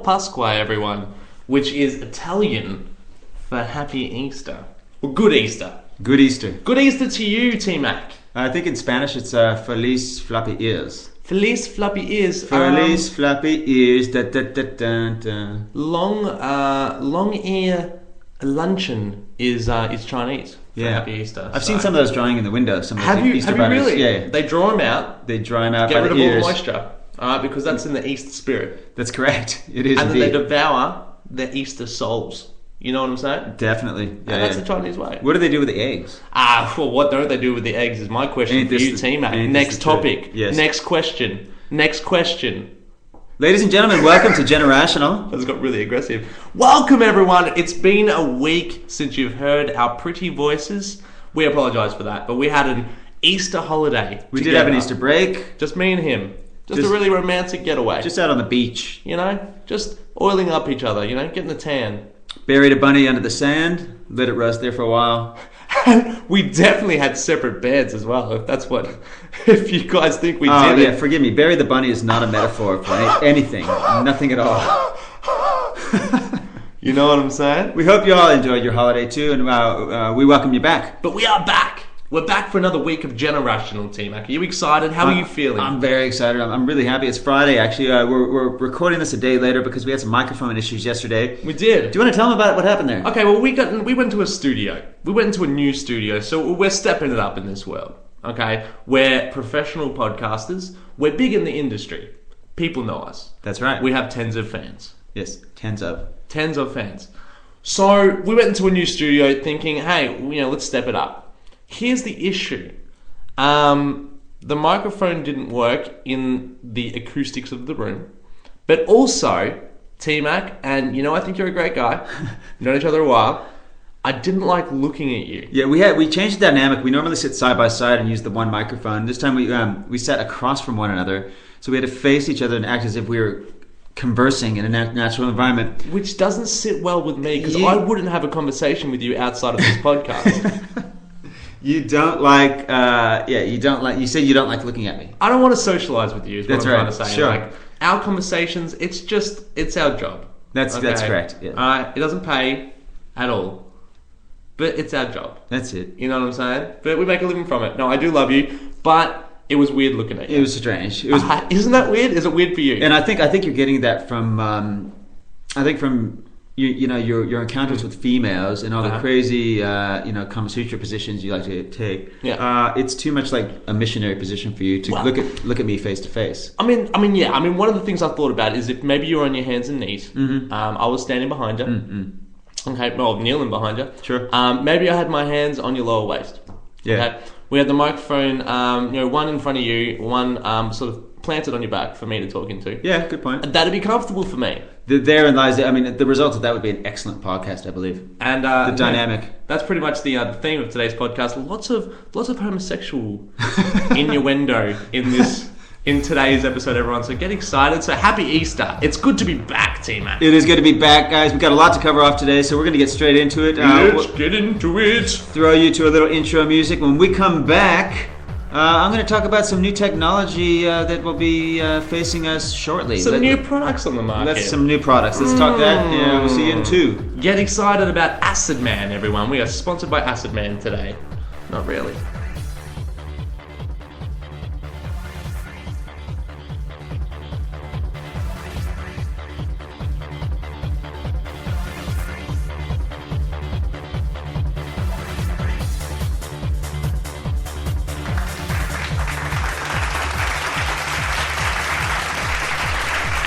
Pasqua, everyone, which is Italian for Happy Easter. Well, Good Easter. Good Easter. Good Easter to you, T-Mac. I think in Spanish it's Feliz Floppy Ears. Feliz Floppy Ears. Feliz Floppy Ears. Da, da, da, da, da. Long ear luncheon is Chinese for Happy Easter. I've seen some of those drawing in the window. Some of those Easter have you butters. really? Yeah. They draw them out. They dry them out Get by rid the of ears. all the moisture. Because that's in the Easter spirit. That's correct. It is and indeed. then they devour their Easter souls. You know what I'm saying? Definitely. Yeah, and that's the Chinese way. What do they do with the eggs? Well, what don't they do with the eggs is my question for you, T-Mac. Next topic. Yes. Next question. Ladies and gentlemen, welcome to Generational. That's got really aggressive. Welcome, everyone. It's been a week since you've heard our pretty voices. We apologise for that, but we had an Easter holiday. We did have an Easter break. Just me and him. Just a really romantic getaway. Just out on the beach. You know? Just oiling up each other, you know? Getting a tan. Buried a bunny under the sand. Let it rest there for a while. We definitely had separate beds as well. If you guys think we did yeah, it. forgive me. Bury the bunny is not a metaphor for anything. Nothing at all. You know what I'm saying? We hope you all enjoyed your holiday too, and we welcome you back. But we are back. We're back for another week of Generational, T-Mac. Are you excited? How are you feeling? I'm very excited. I'm really happy. It's Friday, actually. We're recording this a day later because we had some microphone issues yesterday. We did. Do you want to tell them about what happened there? Okay, well, we went to a studio. We went into a new studio, so we're stepping it up in this world. Okay? We're professional podcasters. We're big in the industry. People know us. That's right. We have tens of fans. Yes, tens of fans. So we went into a new studio thinking, hey, let's step it up. Here's the issue. The microphone didn't work in the acoustics of the room. But also, T-Mac, and I think you're a great guy. We've known each other a while. I didn't like looking at you. Yeah, we changed the dynamic. We normally sit side by side and use the one microphone. This time we sat across from one another. So we had to face each other and act as if we were conversing in a natural environment. Which doesn't sit well with me, because I wouldn't have a conversation with you outside of this podcast. You don't like, you said you don't like looking at me. I don't want to socialise with you, is what I'm trying to say. Sure. Like, our conversations, it's our job. That's correct. Yeah. It doesn't pay at all. But it's our job. That's it. You know what I'm saying? But we make a living from it. No, I do love you, but it was weird looking at you. It was strange. Isn't that weird? Is it weird for you? And I think you're getting that from your encounters with females and all the crazy Kama Sutra positions you like to take. Yeah. It's too much like a missionary position for you to look at me face to face. I mean, one of the things I thought about is if maybe you're on your hands and knees. Mm-hmm. I was standing behind you. Mm-hmm. Okay, well, kneeling behind you. Sure. Maybe I had my hands on your lower waist. Yeah. Okay? We had the microphone, one in front of you, one sort of planted on your back for me to talk into. Yeah, good point. And that'd be comfortable for me. Therein lies. The result of that would be an excellent podcast, I believe. And the dynamic. That's pretty much the theme of today's podcast. Lots of homosexual innuendo in today's episode, everyone. So get excited. So happy Easter. It's good to be back, T-Mac. It is good to be back, guys. We've got a lot to cover off today, so we're going to get straight into it. Let's get into it. Throw you to a little intro music. When we come back, I'm going to talk about some new technology that will be facing us shortly. Some new products on the market. That's some new products. Let's talk that. Yeah, we'll see you in 2. Get excited about Acid Man, everyone. We are sponsored by Acid Man today. Not really.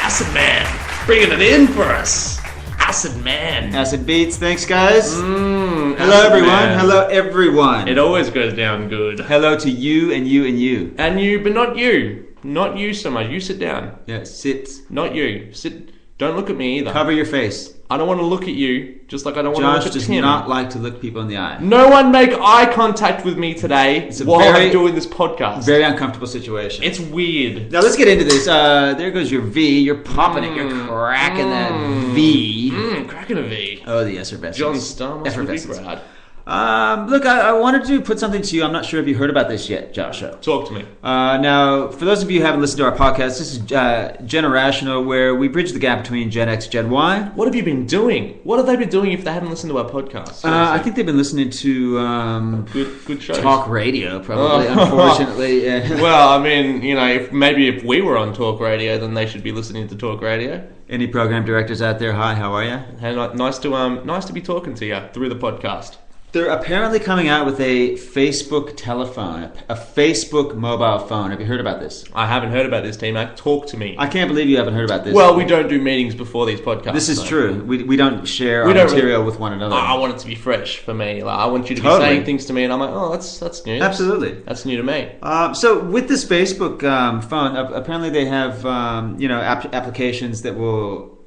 Acid Man, bringing it in for us. Acid Man. Acid Beats, thanks guys. Hello everyone. Man. Hello everyone. It always goes down good. Hello to you and you and you. And you, but not you. Not you so much. You sit down. Yeah, sit. Not you. Sit. Don't look at me either. Cover your face. I don't want to look at you, just like I don't want to look at Josh does Tim. not like to look people in the eye. No one make eye contact with me today while I'm doing this podcast. Very uncomfortable situation. It's weird. Now let's get into this. There goes your V. You're popping it. You're cracking that V. Cracking a V. Oh, the effervescence. John Star must be Effervescence. proud. Look, I wanted to put something to you. I'm not sure if you heard about this yet, Joshua. Talk to me. Now, for those of you who haven't listened to our podcast, this is Generational, where we bridge the gap between Gen X and Gen Y. What have you been doing? What have they been doing if they haven't listened to our podcast? I think they've been listening to good shows. talk radio, probably, unfortunately. Yeah. Well, I mean, if we were on talk radio, then they should be listening to talk radio. Any program directors out there, hi, how are you? Hey, nice to be talking to you through the podcast. They're apparently coming out with a Facebook telephone, a Facebook mobile phone. Have you heard about this? I haven't heard about this, T-Mac. Talk to me. I can't believe you haven't heard about this. Well, we don't do meetings before these podcasts. This is true. We don't share our material with one another. I want it to be fresh for me. Like, I want you to be saying things to me, and I'm like, oh, that's new. Absolutely. That's new to me. So with this Facebook phone, apparently they have applications that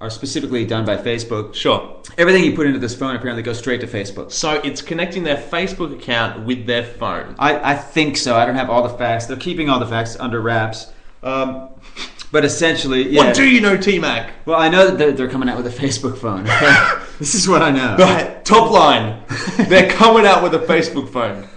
are specifically done by Facebook. Sure. Everything you put into this phone apparently goes straight to Facebook. So it's connecting their Facebook account with their phone. I think so. I don't have all the facts. They're keeping all the facts under wraps. But essentially, yeah. What do you know, T-Mac? Well, I know that they're coming out with a Facebook phone. Okay? This is what I know. Right. Top line. They're coming out with a Facebook phone.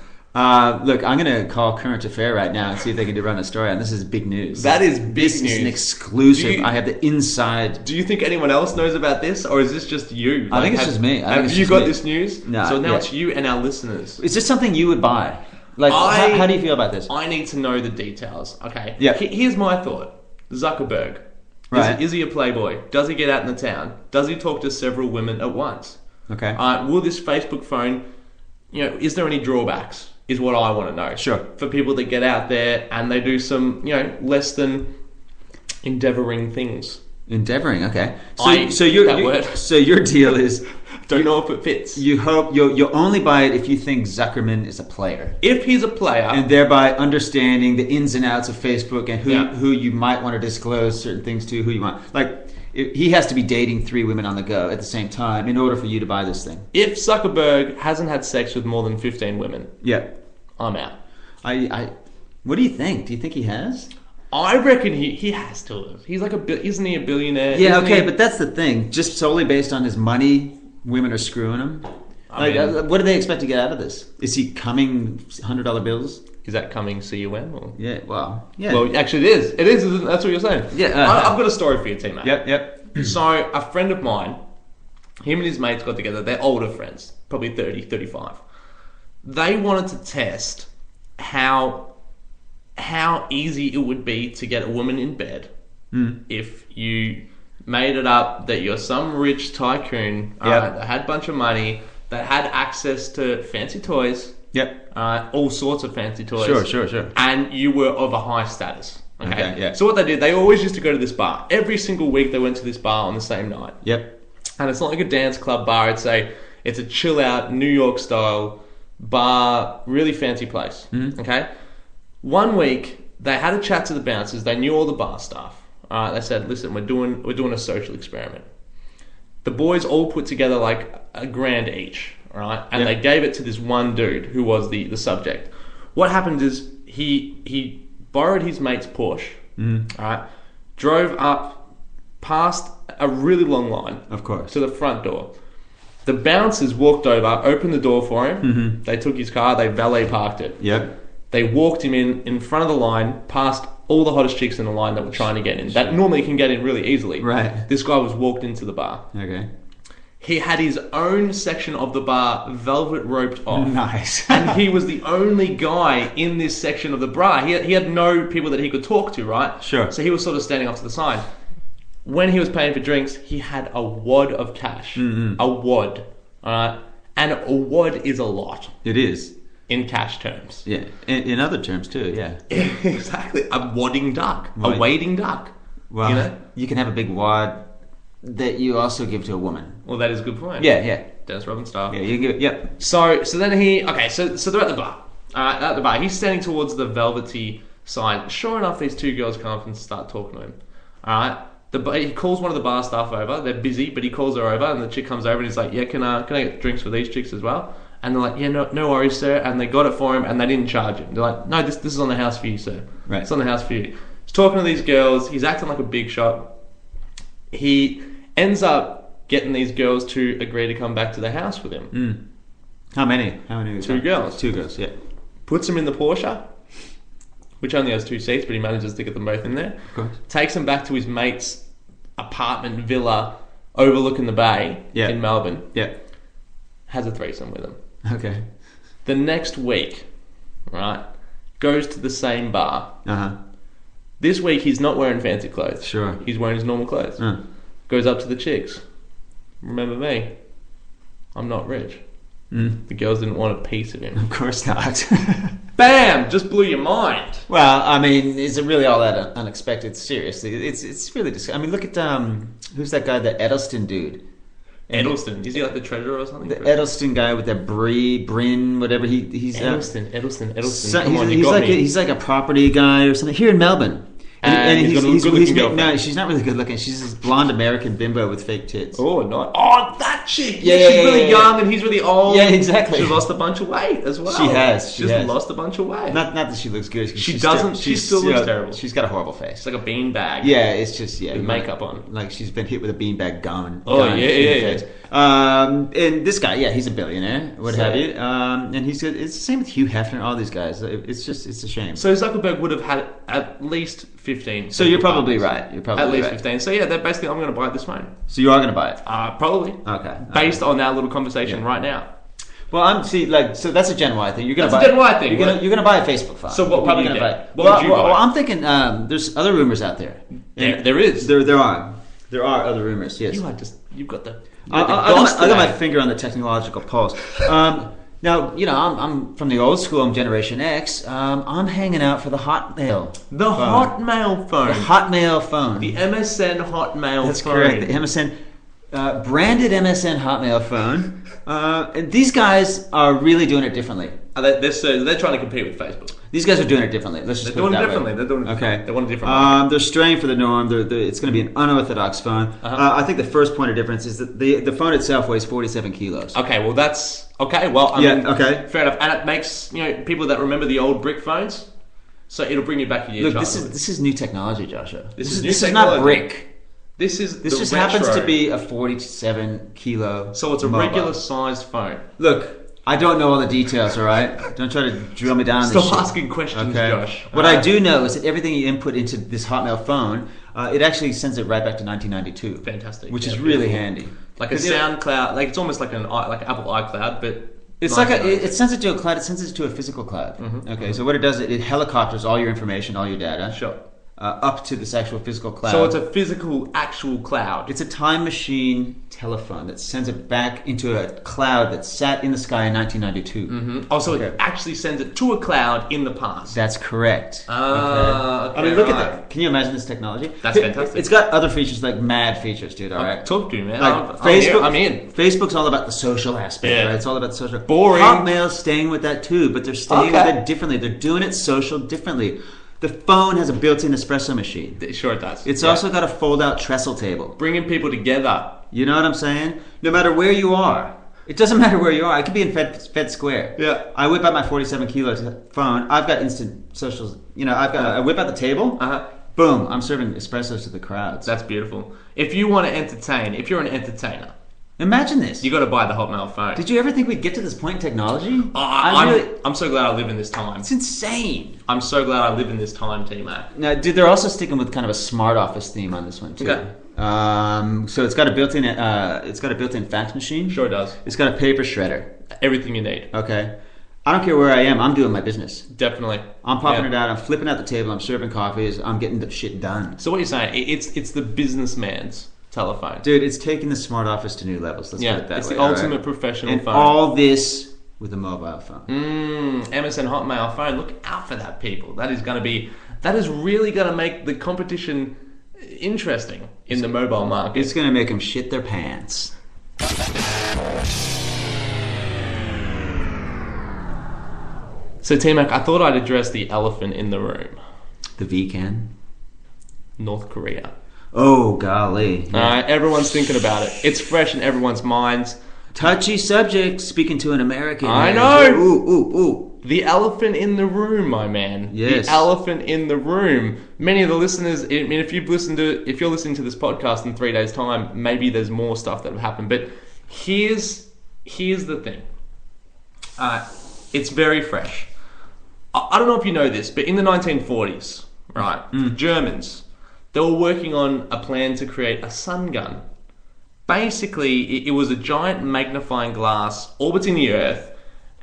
Look, I'm going to call Current Affair right now and see if they can run a story on this. Is big news. That is big news. This is an exclusive. I have the inside. Do you think anyone else knows about this, or is this just you? I think it's just me. Have you got this news? No. So now it's you and our listeners. Is this something you would buy? Like, how do you feel about this? I need to know the details. Okay. Yeah. Here's my thought. Zuckerberg. Right. Is he a playboy? Does he get out in the town? Does he talk to several women at once? Okay. Will this Facebook phone, is there any drawbacks? Is what I want to know. Sure. For people that get out there and they do some, less than endeavoring things. Endeavoring, okay. So your deal is don't know if it fits. You hope you'll only buy it if you think Zuckerman is a player. If he's a player, and thereby understanding the ins and outs of Facebook and who you might want to disclose certain things to, who you want. Like, he has to be dating 3 women on the go at the same time in order for you to buy this thing. If Zuckerberg hasn't had sex with more than 15 women, I'm out. What do you think? Do you think he has? I reckon he has to have. He's like isn't he a billionaire? Yeah, okay, but that's the thing. Just solely based on his money, women are screwing him. What do they expect to get out of this? Is he coming $100 bills? Is that coming CUM? Or? Yeah, well, yeah. Well, actually it is. It is, isn't it? That's what you're saying. Yeah. I've got a story for you, T-Mac. Yep. So, a friend of mine, him and his mates got together. They're older friends, probably 30, 35. They wanted to test how easy it would be to get a woman in bed if you made it up that you're some rich tycoon that had a bunch of money, that had access to fancy toys, all sorts of fancy toys. Sure. And you were of a high status. Okay, yeah. So what they did, they always used to go to this bar. Every single week they went to this bar on the same night. Yep. And it's not like a dance club bar. It's a chill out New York style bar, really fancy place. Okay. One week they had a chat to the bouncers. They knew all the bar staff. They said, "Listen, we're doing a social experiment." The boys all put together like $1,000 each, all right, and they gave it to this one dude who was the subject. What happened is he borrowed his mate's Porsche, all right, drove up past a really long line, of course, to the front door. The bouncers walked over, opened the door for him. They took his car, they valet parked it. Yep. They walked him in front of the line, past all the hottest chicks in the line that were trying to get in. That normally can get in really easily. Right. This guy was walked into the bar. Okay. He had his own section of the bar velvet roped off. Nice. And he was the only guy in this section of the bar. He had no people that he could talk to, right? Sure. So he was sort of standing off to the side. When he was paying for drinks, he had a wad of cash. A wad. Alright? And a wad is a lot. It is. In cash terms. Yeah. In other terms too, yeah. Exactly. A wadding duck. A wading duck. Well, you can have a big wad that you also give to a woman. Well, that is a good point. Yeah. Dennis Robin style. Yeah, you give it, yep. So then so they're at the bar. At the bar. He's standing towards the velvety side. Sure enough, these 2 girls come up and start talking to him. Alright? He calls one of the bar staff over. They're busy, but he calls her over, and the chick comes over and he's like, "Yeah, can I get drinks for these chicks as well?" And they're like, "Yeah, no worries, sir." And they got it for him, and they didn't charge him. They're like, "No, this is on the house for you, sir. Right. It's on the house for you." He's talking to these girls. He's acting like a big shot. He ends up getting these girls to agree to come back to the house with him. How many? How many? Two girls. Two girls. Yeah. Puts them in the Porsche, which only has 2 seats, but he manages to get them both in there. Of course. Takes them back to his mate's apartment villa overlooking the bay in Melbourne. Yeah. Has a threesome with them. Okay. The next week, right, goes to the same bar. This week he's not wearing fancy clothes. Sure. He's wearing his normal clothes. Goes up to the chicks. Remember me? I'm not rich. The girls didn't want a piece of him. Of course not. Bam! Just blew your mind. Well, I mean, is it really all that unexpected? Seriously, it's really I mean, look at who's that guy, the Edelston dude? Edelston. Is he like the treasurer or something? The Edelston guy with the Bryn, whatever he's Edelston. So, Come on, you got me. He's like a property guy or something here in Melbourne. And he's got a good-looking girlfriend. No, she's not really good looking. She's this blonde American bimbo with fake tits. Oh, no. Oh, that chick. Yeah, she's really young and he's really old. Yeah, exactly. She's lost a bunch of weight as well. She has. She's lost a bunch of weight. Not that she looks good. She doesn't. She still looks terrible. She's got a horrible face. It's like a beanbag. Yeah, it's just with makeup on. Like she's been hit with a beanbag gun. Oh yeah. And this guy, he's a billionaire, have you? And it's the same with Hugh Hefner. All these guys. It's a shame. So Zuckerberg would have had at least 15. So you're probably right. At least 15. So yeah, they're basically, I'm going to buy this phone. So you are going to buy it? Probably. Okay. Based on our little conversation right now. Well, so that's a Gen Y thing. You're going to buy. That's a Gen Y thing. You're going to buy a Facebook phone. So what would you get? Buy? What would you buy? Well, I'm thinking there's other rumors out there. There is. There are other rumors. Yes. You've got the. I got my finger on the technological pulse. Now, I'm from the old school. I'm Generation X. I'm hanging out for the Hotmail. The Hotmail phone. The Hotmail phone. The MSN Hotmail phone. That's correct. The MSN, branded MSN Hotmail phone. And these guys are really doing it differently. They're trying to compete with Facebook. These guys are doing it differently. Let's just put it that way. They're doing it differently. Okay. They want a different market. They're straying for the norm. It's going to be an unorthodox phone. I think the first point of difference is that the phone itself weighs 47 kilos. Okay, well that's okay. Well, I mean, fair enough, and it makes people that remember the old brick phones. So it'll bring you back to your childhood. Look, this is new technology, Joshua. This is not brick. This just happens to be a 47 kilo. So it's a regular sized phone. Look. I don't know all the details, all right? Don't try to drill me down. Stop asking questions, okay? Josh. What I do know is that everything you input into this Hotmail phone, it actually sends it right back to 1992. Fantastic. Which is really handy. Like a SoundCloud, like it's almost like Apple iCloud, but it's like it sends it to a cloud. It sends it to a physical cloud. Okay, so what it does, it helicopters all your information, all your data. Sure. Up to this actual physical cloud. So it's a actual cloud. It's a time machine telephone that sends it back into a cloud that sat in the sky in 1992. Oh, so it actually sends it to a cloud in the past. That's correct. Okay, I mean, look at that. Can you imagine this technology? That's fantastic. It's got other features, like mad features, dude, all right? Talk to me, man. Like I'm in. Facebook's all about the social aspect, right? It's all about the social. Boring. Hotmail's staying with that too, but they're staying with it differently. They're doing it social differently. The phone has a built-in espresso machine. Sure it does. It's also got a fold-out trestle table. Bringing people together. You know what I'm saying? No matter where you are. It doesn't matter where you are. I could be in Fed Square. Yeah. I whip out my 47 kilo phone. I've got instant socials. I whip out the table. Boom. I'm serving espressos to the crowds. That's beautiful. If you want to entertain, if you're an entertainer, imagine this. You got to buy the Hotmail phone. Did you ever think we'd get to this point in technology? I'm so glad I live in this time. It's insane. I'm so glad I live in this time, T-Mac. Now, dude, they're also sticking with kind of a smart office theme on this one too. Okay. So it's got a built-in fax machine. Sure it does. It's got a paper shredder. Everything you need. Okay. I don't care where I am. I'm doing my business. Definitely. I'm popping it out. I'm flipping out the table. I'm serving coffees. I'm getting the shit done. So what you're saying? It's the businessman's telephone. Dude, it's taking the smart office to new levels. Let's put it that way. It's the ultimate professional phone. All this with a mobile phone. MSN Hotmail phone. Look out for that, people. That is really going to make the competition interesting in the mobile market. It's going to make them shit their pants. So, T-Mac, I thought I'd address the elephant in the room. The VCAN? North Korea. Oh, golly. Yeah. Everyone's thinking about it. It's fresh in everyone's minds. Touchy subject, speaking to an American. I know. Ooh. The elephant in the room, my man. Yes. The elephant in the room. Many of the listeners, I mean, if you're listening to this podcast in 3 days' time, maybe there's more stuff that have happened. But here's the thing. It's very fresh. I don't know if you know this, but in the 1940s, right, the Germans, they were working on a plan to create a sun gun. Basically, it was a giant magnifying glass orbiting the Earth,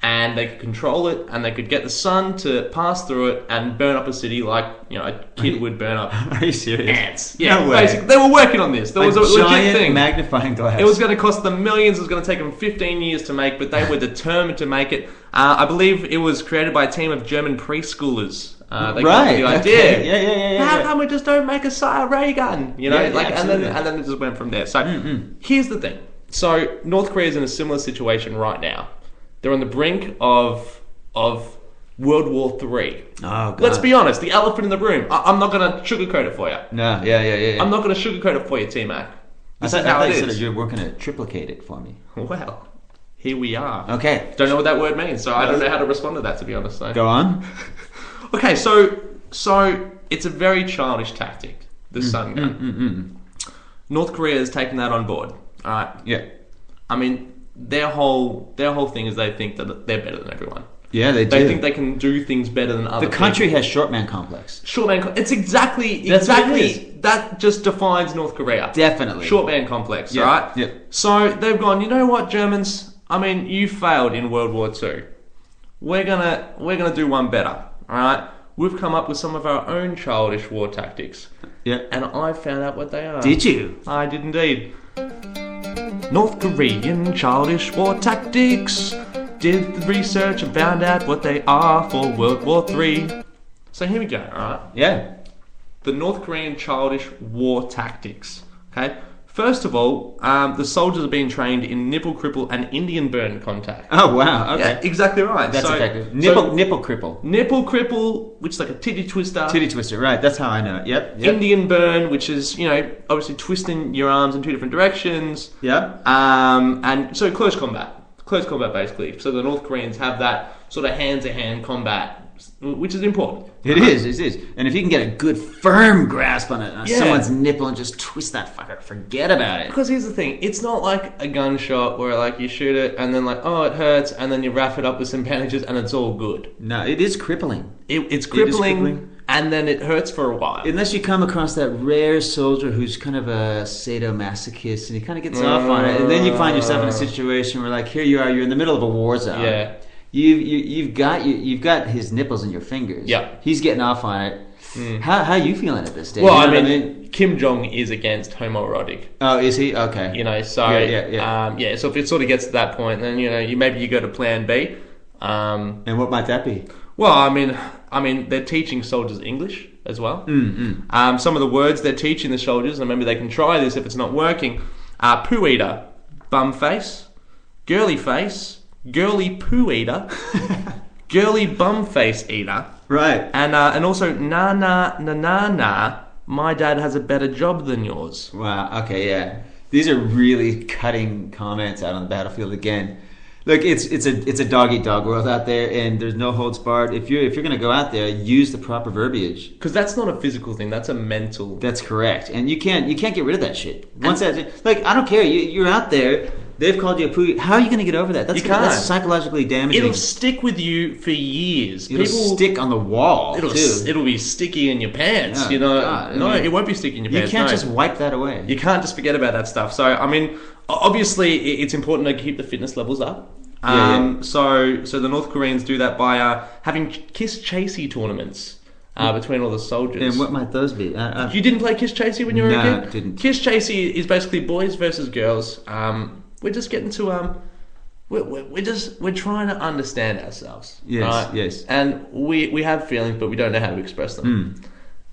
and they could control it, and they could get the sun to pass through it and burn up a city like, a kid would burn up Are you serious? ants. Yeah, No way. basically. They were working on this. There was a legit giant thing. magnifying glass. It was going to cost them millions. It was going to take them 15 years to make, but they were determined to make it. I believe it was created by a team of German preschoolers. They came up with the idea. Okay. How come we just don't make a ray gun? Yeah, absolutely. And then it just went from there. So here's the thing. So North Korea is in a similar situation right now. They're on the brink of World War III. Oh, God. Let's be honest. The elephant in the room. I'm not going to sugarcoat it for you. No, yeah. I'm not going to sugarcoat it for you, T-Mac. I thought you said that you were going to triplicate it for me. Well, here we are. Okay. Don't know what that word means, so I don't know how to respond to that, to be honest. So. Go on. Okay, so it's a very childish tactic, the sun gun. North Korea has taken that on board. All right. Yeah. I mean, their whole thing is they think that they're better than everyone. Yeah, they do. They think they can do things better than other The country people. has short man complex. Short man. It's exactly That's what it is. that just defines North Korea. Definitely. Short man complex. Yeah, Right. yeah. So they've gone. You know what, Germans? I mean, you failed in World War II. We're gonna do one better. All right. We've come up with some of our own childish war tactics. Yeah. And I found out what they are. Did you? I did indeed. North Korean childish war tactics. Did the research and found out what they are for World War III. So here we go, alright? Yeah. The North Korean childish war tactics. Okay? First of all, the soldiers are being trained in nipple cripple and Indian burn contact. Oh, wow. Okay. Yeah, exactly right. That's effective. Nipple cripple. Nipple cripple, which is like a titty twister. Titty twister, right. That's how I know it. Yep. Indian burn, which is, obviously twisting your arms in two different directions. Yeah. And so close combat. Close combat, basically. So the North Koreans have that sort of hand-to-hand combat, which is important. It is. And if you can get a good firm grasp on it, on Yeah. someone's nipple and just twist that fucker, forget about it. Because here's the thing, it's not like a gunshot where like you shoot it and then like, oh, it hurts, and then you wrap it up with some bandages and it's all good. No, it is crippling. It's crippling, crippling. and then it hurts for a while. Unless you come across that rare soldier who's kind of a sadomasochist and he kind of gets off on it, and then you find yourself in a situation where, like, here you are, you're in the middle of a war zone. Yeah. You've got his nipples in your fingers. Yeah. He's getting off on it. How are you feeling at this stage? Well, You know I what mean, Kim Jong is against homoerotic. Oh, is he? Okay. So Yeah. so if it sort of gets to that point, then maybe you go to Plan B. And what might that be? Well, I mean, they're teaching soldiers English as well. Some of the words they're teaching the soldiers, and maybe they can try this if it's not working. Poo eater, bum face, girly face, girly poo eater, girly bum face eater. Right. And also na. My dad has a better job than yours. Wow. Okay. Yeah. These are really cutting comments out on the battlefield again. Look, it's a dog eat dog world out there, and there's no holds barred. If you're going to go out there, use the proper verbiage. Because that's not a physical thing; that's a mental. That's correct, and you can't get rid of that shit. Once that, like, I don't care. You're out there. They've called you a poo. How are you going to get over that? That's psychologically damaging. It'll stick with you for years. It'll stick on the wall. It'll be sticky in your pants. Oh, God. No, it won't be sticky in your pants. You can't just wipe that away. You can't just forget about that stuff. So, I mean, obviously, it's important to keep the fitness levels up. So the North Koreans do that by having kiss chasey tournaments between all the soldiers. And what might those be? You didn't play kiss chasey when you were a kid? No, I didn't. Kiss chasey is basically boys versus girls. We're just getting to we're trying to understand ourselves. Yes, right? yes. And we have feelings, but we don't know how to express them.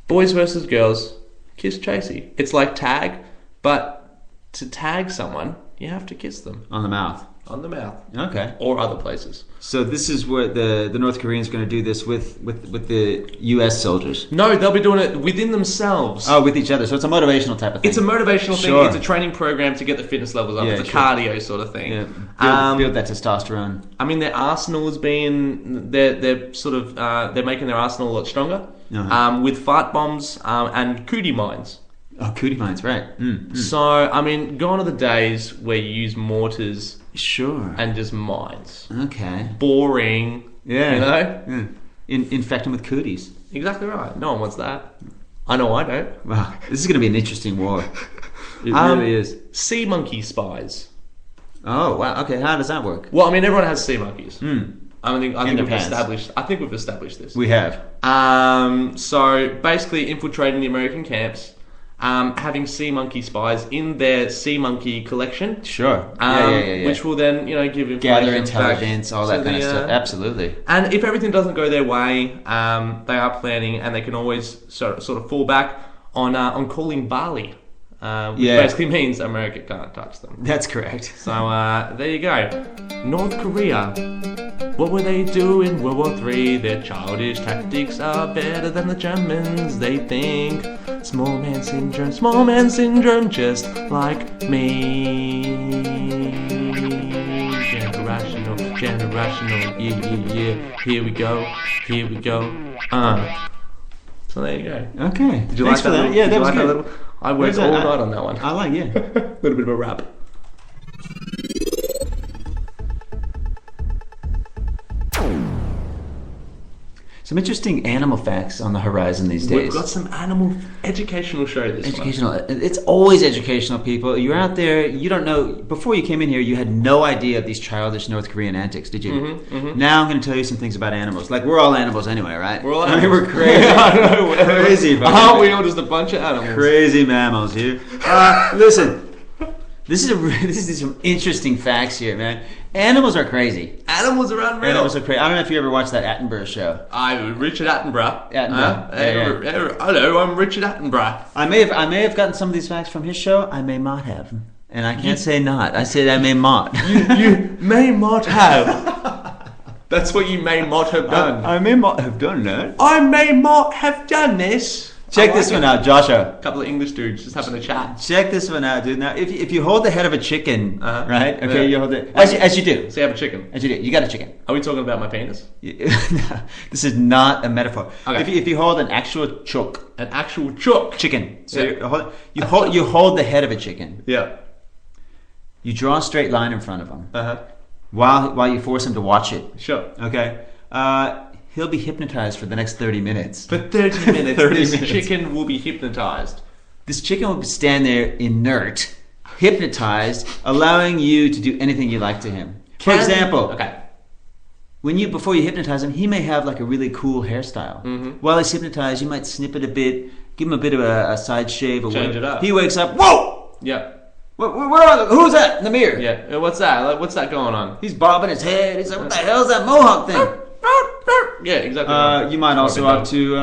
Boys versus girls, kiss chasey. It's like tag, but to tag someone, you have to kiss them On the mouth. on the mouth. Okay. Or other places. So this is where the North Koreans going to do this with the U.S. soldiers. No, they'll be doing it within themselves. Oh, with each other. So it's a motivational type of thing. It's a motivational Sure. thing. It's a training program to get the fitness levels up. Yeah, It's a sure. cardio sort of thing. Yeah. Build that testosterone. I mean, their arsenal has been they're sort of they're making their arsenal a lot stronger with fart bombs and cootie mines. Oh, cootie mines, right. So I mean, gone are the days where you use mortars Sure. and just minds. Okay. Boring. Yeah. You know? Yeah. Infect them with cooties. Exactly right. No one wants that. I know I don't. Wow. This is going to be an interesting war. It really is. Sea monkey spies. Oh, wow. Okay, how does that work? Well, I mean, everyone has sea monkeys. Hmm. I think their we've pants. established this. We have. So basically, infiltrating the American camps, having sea monkey spies in their sea monkey collection. Sure. Which will then, give information gather intelligence, all that to kind of the, stuff. Absolutely. And if everything doesn't go their way, they are planning, and they can always sort of fall back on calling Bali. Which basically means America can't touch them. That's correct. So there you go. North Korea. What were they doing in World War III? Their childish tactics are better than the Germans, they think. Small man syndrome, just like me. Generational, yeah. Here we go. So there you go. Okay. Did you Thanks like that? Yeah, that was like good. that little? I worked all night on that one. I like, yeah. A little bit of a rap. Some interesting animal facts on the horizon these days. We've got some animal educational show this Educational. It's always educational, people. You're out there, you don't know. Before you came in here, you had no idea of these childish North Korean antics, did you? Now I'm going to tell you some things about animals. Like, we're all animals anyway, right? We're all animals. I mean, we're crazy. I know, we're crazy. Aren't we all just a bunch of animals? Crazy mammals here. Listen. This is some interesting facts here, man. Animals are crazy. Animals are unreal. Animals are crazy. I don't know if you ever watched that Attenborough show. Richard Attenborough. Hello, I'm Richard Attenborough. I may have gotten some of these facts from his show. I may not have, and I can't say not. I said I may not. You may not have. That's what you may not have done. I may not have done that. I may not have done this. Check this one out, Joshua. A couple of English dudes just having a chat. Check this one out, dude. Now, if you hold the head of a chicken, right? Okay, you hold it as you do. So you have a chicken. As you do. You got a chicken. Are we talking about my penis? This is not a metaphor. Okay. If you hold an actual chook, chicken. So you hold the head of a chicken. Yeah. You draw a straight line in front of him. While you force him to watch it. Sure. Okay. He'll be hypnotized for the next 30 minutes. For 30 minutes, this chicken will be hypnotized. This chicken will stand there inert, hypnotized, allowing you to do anything you like to him. For example, before you hypnotize him, he may have like a really cool hairstyle. While he's hypnotized, you might snip it a bit, give him a bit of a side shave. Change it up. He wakes up, whoa! Yeah. Who's that in the mirror? Yeah. What's that? What's that going on? He's bobbing his head. He's like, what the hell's that mohawk thing? Yeah, exactly. You might also have to,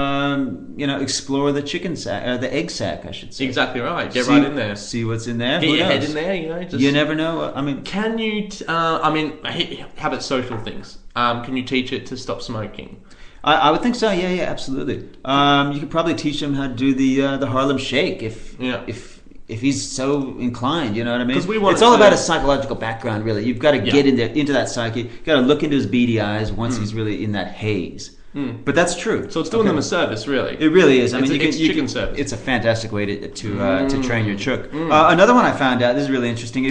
explore the chicken sack, the egg sack, I should say. Exactly right. Get right in there. See what's in there. Get your head in there. You never know. I mean, can you? How about social things? Can you teach it to stop smoking? I would think so. Yeah, absolutely. You could probably teach him how to do the Harlem Shake if he's so inclined, you know what I mean? It's all about a psychological background, really. You've got to get into that psyche. You've got to look into his beady eyes once he's really in that haze. But that's true. So it's doing them a service, really. It really is. It's chicken service. It's a fantastic way to train your chook. Another one I found out, this is really interesting,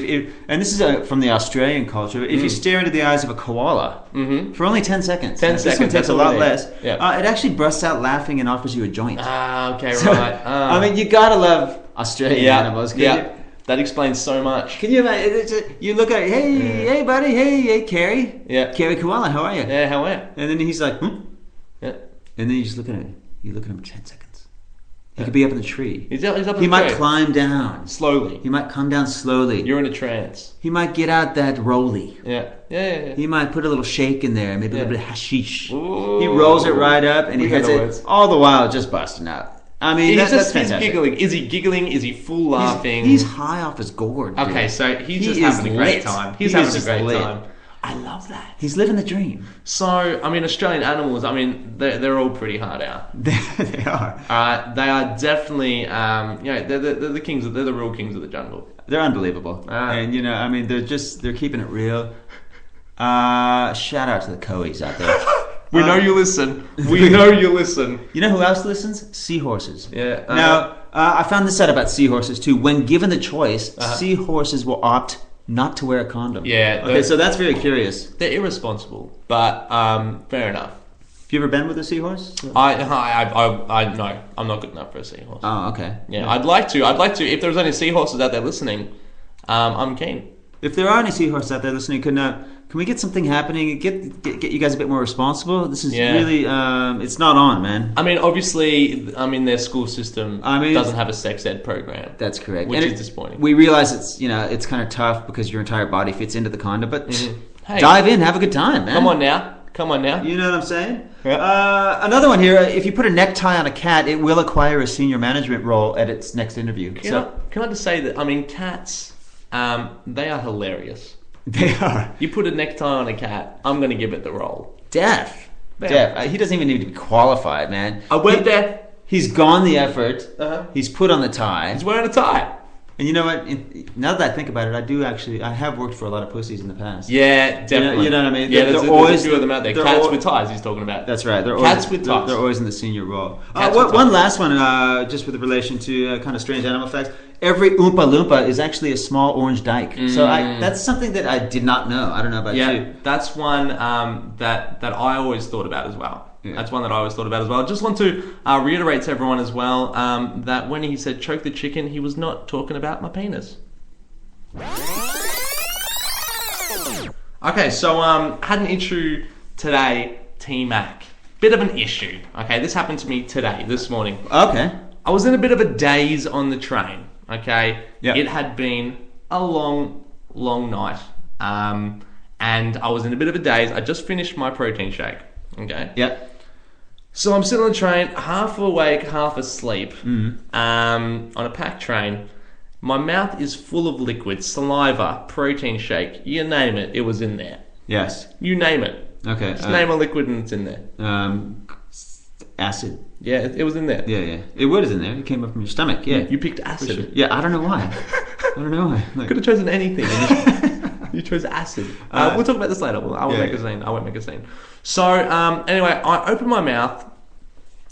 and this is from the Australian culture. If you stare into the eyes of a koala for only 10 seconds, this one takes a lot less. Yeah. It actually bursts out laughing and offers you a joint. Okay, so, right. I mean, you gotta love Australian animals. That explains so much. Can you imagine? You look at it, hey buddy, hey Carrie. Yeah. Carrie Koala, how are you? Yeah, how are you? And then he's like, Yeah. And then you just look at him. You look at him for 10 seconds. He could be up in the tree. He's up in the tree. He might climb down. Slowly. He might come down slowly. You're in a trance. He might get out that rolly. Yeah. He might put a little shake in there, maybe a little bit of hashish. Ooh. He rolls it right up and he heads it all the while just busting out. I mean, that's fantastic. He's giggling. Is he giggling? Is he full laughing? He's high off his gourd. Dude. Okay, so he's just having a great time. He's having a great time. I love that. He's living the dream. So, I mean, Australian animals, I mean, they're all pretty hard out. They are. They are definitely, they're the kings. They're the real kings of the jungle. They're unbelievable. And, I mean, they're keeping it real. Shout out to the Coeys out there. We know you listen. We know you listen. You know who else listens? Seahorses. Yeah. Now, I found this out about seahorses too. When given the choice, seahorses will opt not to wear a condom. Yeah. Okay, so that's very curious. They're irresponsible, but fair enough. Have you ever been with a seahorse? No, I'm not good enough for a seahorse. Oh, okay. Yeah, I'd like to. If there's any seahorses out there listening, I'm keen. If there are any seahorses out there listening, can we get something happening? Get you guys a bit more responsible. This is really it's not on, man. I mean, obviously, their school system doesn't have a sex ed program. That's correct, which is disappointing. We realize it's kind of tough because your entire body fits into the condom, but hey, dive in, have a good time, man. Come on now. You know what I'm saying? Yeah. Another one here. If you put a necktie on a cat, it will acquire a senior management role at its next interview. Can I just say that? Cats, they are hilarious. They are. You put a necktie on a cat, I'm going to give it the role. Deaf. He doesn't even need to be qualified, man. I went deaf. He's gone the effort. Uh-huh. He's put on the tie. He's wearing a tie. And you know what? Now that I think about it, I have worked for a lot of pussies in the past. Yeah, definitely. You know what I mean? Yeah, there's a few of them out there. Cats with ties he's talking about. That's right. Cats with ties. They're always in the senior role. One last one, just with relation to kind of strange animal facts. Every Oompa Loompa is actually a small orange dyke. So that's something that I did not know. I don't know about you. Yeah, that's one that I always thought about as well. Yeah. That's one that I always thought about as well. Just want to reiterate to everyone as well that when he said choke the chicken, he was not talking about my penis. Okay, so had an issue today, T-Mac. Bit of an issue. Okay, this happened to me today, this morning. Okay. I was in a bit of a daze on the train. Okay, yep. It had been a long night, and I was in a bit of a daze. I just finished my protein shake. Okay. Yep. So I'm sitting on the train, half awake, half asleep, on a packed train. My mouth is full of liquid, saliva, protein shake, you name it, it was in there. Yes. You name it. Okay. Just name a liquid and it's in there. Acid. Yeah, it was in there. Yeah. It was in there. It came up from your stomach. Yeah. You picked acid. Sure. Yeah, I don't know why. Could have chosen anything. You chose acid. We'll talk about this later. I won't make a scene. So, anyway, I opened my mouth.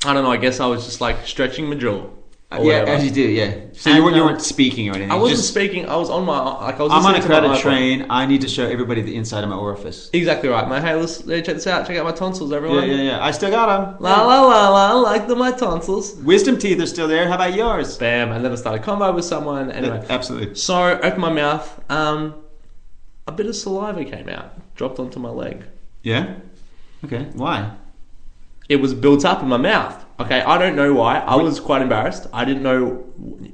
I don't know, I guess I was just like stretching my jaw. Yeah, as you do, yeah. So you weren't speaking or anything? I wasn't speaking, I was on my... I'm on a crowded train, I need to show everybody the inside of my orifice. Exactly right, mate. Hey, check this out. Check out my tonsils, everyone. Yeah. I still got them. La, like my tonsils. Wisdom teeth are still there, how about yours? Bam, and then I started a combo with someone. Anyway. Absolutely. So, opened my mouth, a bit of saliva came out, dropped onto my leg. Yeah? Okay, why? It was built up in my mouth. Okay, I don't know why. I was quite embarrassed. I didn't know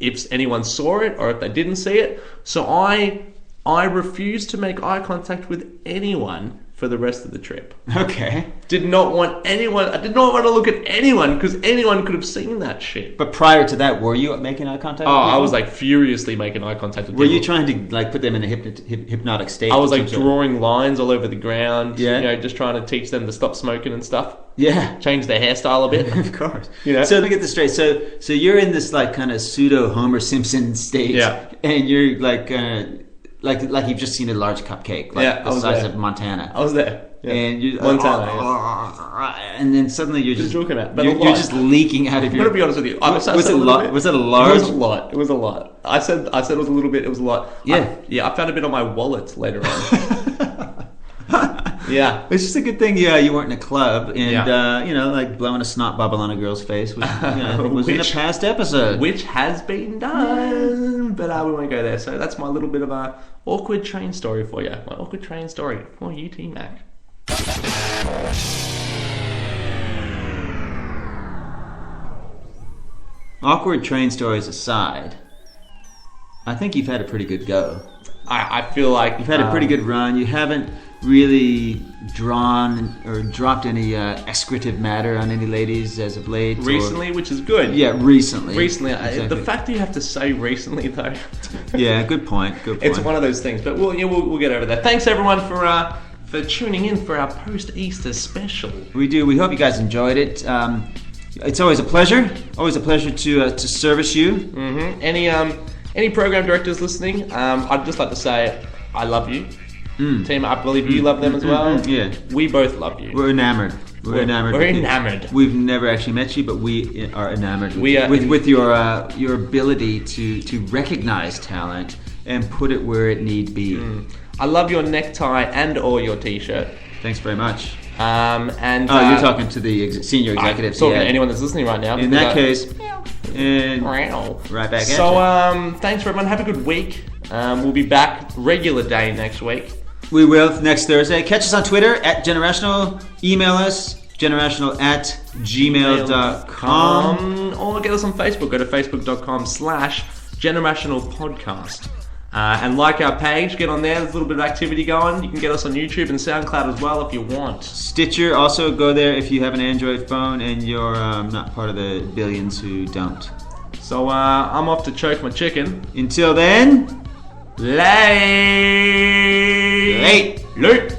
if anyone saw it or if they didn't see it. So I refused to make eye contact with anyone for the rest of the trip. Okay. I did not want to look at anyone because anyone could have seen that shit. But prior to that, were you making eye contact with people? I was like furiously making eye contact with people. Were you trying to like put them in a hypnotic state? I was like drawing lines all over the ground. Yeah. You know, just trying to teach them to stop smoking and stuff. Yeah. Change their hairstyle a bit. Of course. You know? So let me get this straight. So you're in this like kind of pseudo Homer Simpson state. Yeah. And you're like you've just seen a large cupcake, like the size of Montana. I was there. Yeah. And you Montana, and then suddenly you're just talking about, you're just leaking out of your. I'm gonna be honest with you. Was it a lot? Was it a large? It was a lot. I said it was a little bit. It was a lot. Yeah. I found a bit on my wallet later on. Yeah. It's just a good thing. Yeah, you weren't in a club and like blowing a snot bubble on a girl's face was in a past episode, which has been done, but we won't go there. So that's my little bit of a awkward train story for you. My awkward train story for you, T-Mac. Awkward train stories aside, I think you've had a pretty good go. I feel like you've had a pretty good run. You haven't really drawn or dropped any excretive matter on any ladies as of late. Recently, which is good. Yeah, recently. Exactly. The fact that you have to say recently, though. Yeah, good point. It's one of those things, but we'll get over that. Thanks everyone for tuning in for our post-Easter special. We do. We hope you guys enjoyed it. It's always a pleasure. Always a pleasure to service you. Mm-hmm. Any program directors listening, I'd just like to say I love you. Team, I believe you love them as well. Yeah. We both love you. We're enamored. We're enamored. We've never actually met you, but we are enamored with your ability to recognize talent and put it where it need be. I love your necktie and or your t-shirt. Thanks very much. And you're talking to the senior executives. Talking to anyone that's listening right now. In that case, and right back at you. So thanks for everyone. Have a good week. We'll be back regular day next week. We will next Thursday. Catch us on Twitter at Generational. Email us generational@gmail.com. Or get us on Facebook. Go to facebook.com/generationalpodcast. And like our page, get on there. There's a little bit of activity going. You can get us on YouTube and SoundCloud as well if you want. Stitcher, also go there if you have an Android phone and you're not part of the billions who don't. So I'm off to choke my chicken. Until then, late. late.